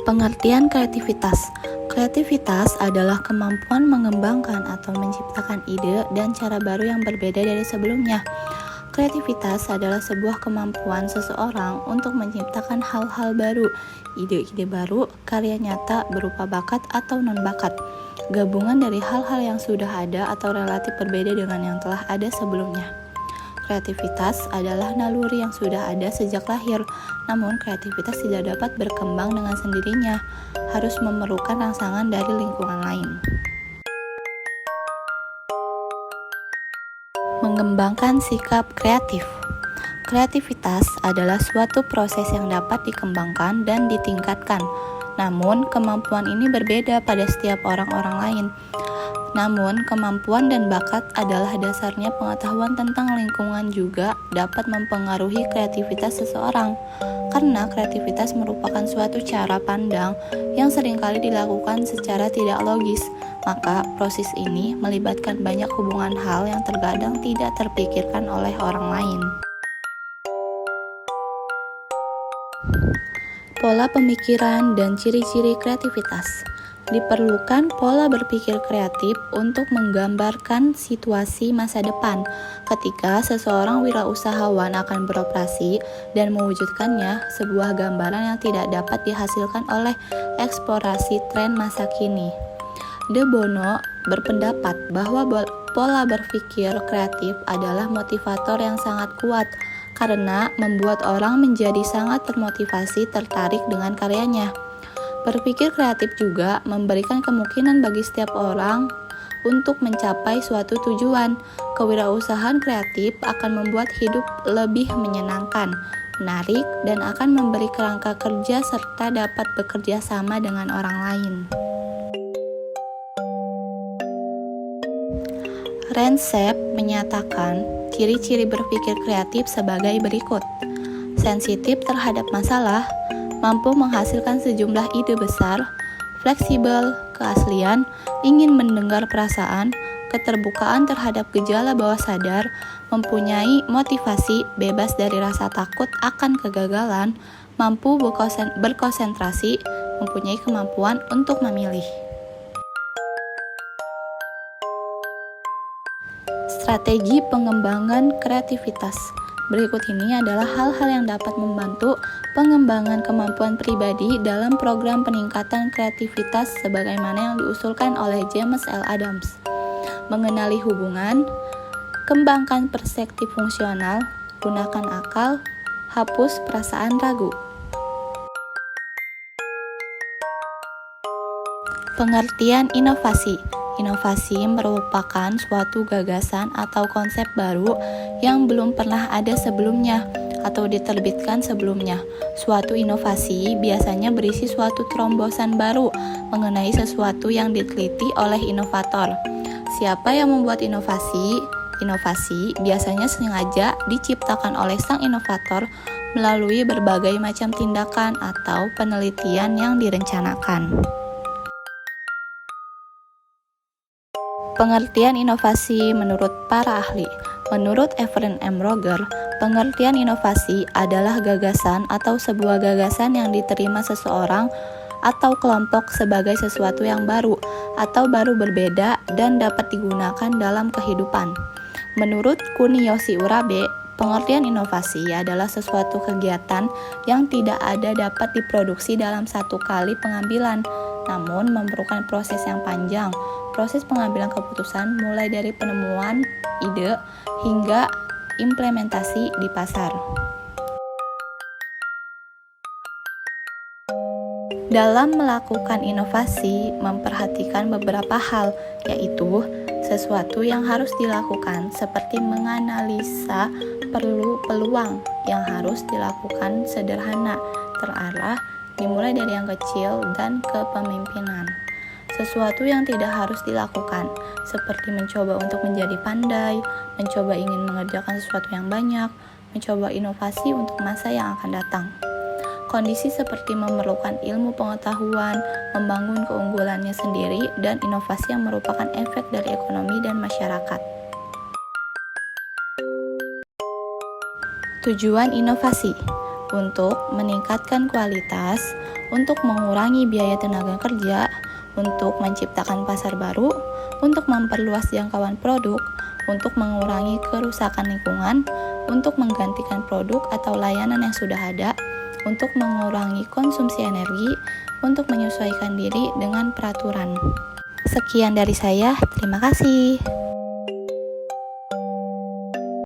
Pengertian kreativitas. Kreativitas adalah kemampuan mengembangkan atau menciptakan ide dan cara baru yang berbeda dari sebelumnya. Kreativitas adalah sebuah kemampuan seseorang untuk menciptakan hal-hal baru, ide-ide baru, karya nyata berupa bakat atau non-bakat, gabungan dari hal-hal yang sudah ada atau relatif berbeda dengan yang telah ada sebelumnya. Kreativitas adalah naluri yang sudah ada sejak lahir, namun kreativitas tidak dapat berkembang dengan sendirinya, harus memerlukan rangsangan dari lingkungan lain. Mengembangkan sikap kreatif. Kreativitas adalah suatu proses yang dapat dikembangkan dan ditingkatkan, namun kemampuan ini berbeda pada setiap orang-orang lain. Namun, kemampuan dan bakat adalah dasarnya. Pengetahuan tentang lingkungan juga dapat mempengaruhi kreativitas seseorang, karena kreativitas merupakan suatu cara pandang yang seringkali dilakukan secara tidak logis. Maka, proses ini melibatkan banyak hubungan hal yang terkadang tidak terpikirkan oleh orang lain. Pola pemikiran dan ciri-ciri kreativitas. Diperlukan pola berpikir kreatif untuk menggambarkan situasi masa depan ketika seseorang wirausahawan akan beroperasi dan mewujudkannya, sebuah gambaran yang tidak dapat dihasilkan oleh eksplorasi tren masa kini. De Bono berpendapat bahwa pola berpikir kreatif adalah motivator yang sangat kuat karena membuat orang menjadi sangat termotivasi tertarik dengan karyanya. Berpikir kreatif juga memberikan kemungkinan bagi setiap orang untuk mencapai suatu tujuan. Kewirausahaan kreatif akan membuat hidup lebih menyenangkan, menarik, dan akan memberi kerangka kerja serta dapat bekerja sama dengan orang lain. Renshaw menyatakan ciri-ciri berpikir kreatif sebagai berikut: sensitif terhadap masalah, mampu menghasilkan sejumlah ide besar, fleksibel, keaslian, ingin mendengar perasaan, keterbukaan terhadap gejala bawah sadar, mempunyai motivasi, bebas dari rasa takut akan kegagalan, mampu berkonsentrasi, mempunyai kemampuan untuk memilih. Strategi pengembangan kreativitas. Berikut ini adalah hal-hal yang dapat membantu pengembangan kemampuan pribadi dalam program peningkatan kreativitas sebagaimana yang diusulkan oleh James L. Adams. Mengenali hubungan, kembangkan perspektif fungsional, gunakan akal, hapus perasaan ragu. Pengertian inovasi. Inovasi merupakan suatu gagasan atau konsep baru yang belum pernah ada sebelumnya atau diterbitkan sebelumnya. Suatu inovasi biasanya berisi suatu terobosan baru mengenai sesuatu yang diteliti oleh inovator. Siapa yang membuat inovasi? Inovasi biasanya sengaja diciptakan oleh sang inovator melalui berbagai macam tindakan atau penelitian yang direncanakan. Pengertian inovasi menurut para ahli. Menurut Efren M. Roger, pengertian inovasi adalah gagasan atau sebuah gagasan yang diterima seseorang atau kelompok sebagai sesuatu yang baru atau baru berbeda dan dapat digunakan dalam kehidupan. Menurut Kuniyoshi Urabe, pengertian inovasi adalah sesuatu kegiatan yang tidak ada dapat diproduksi dalam satu kali pengambilan, namun memerlukan proses yang panjang. Proses pengambilan keputusan mulai dari penemuan ide hingga implementasi di pasar. Dalam melakukan inovasi, memperhatikan beberapa hal, yaitu sesuatu yang harus dilakukan seperti menganalisa peluang yang harus dilakukan sederhana, terarah, dimulai dari yang kecil dan kepemimpinan. Sesuatu yang tidak harus dilakukan, seperti mencoba untuk menjadi pandai, mencoba ingin mengerjakan sesuatu yang banyak, mencoba inovasi untuk masa yang akan datang. Kondisi seperti memerlukan ilmu pengetahuan, membangun keunggulannya sendiri, dan inovasi yang merupakan efek dari ekonomi dan masyarakat. Tujuan inovasi. untuk meningkatkan kualitas, untuk mengurangi biaya tenaga kerja, untuk menciptakan pasar baru, untuk memperluas jangkauan produk, untuk mengurangi kerusakan lingkungan, untuk menggantikan produk atau layanan yang sudah ada, untuk mengurangi konsumsi energi, untuk menyesuaikan diri dengan peraturan. Sekian dari saya, terima kasih.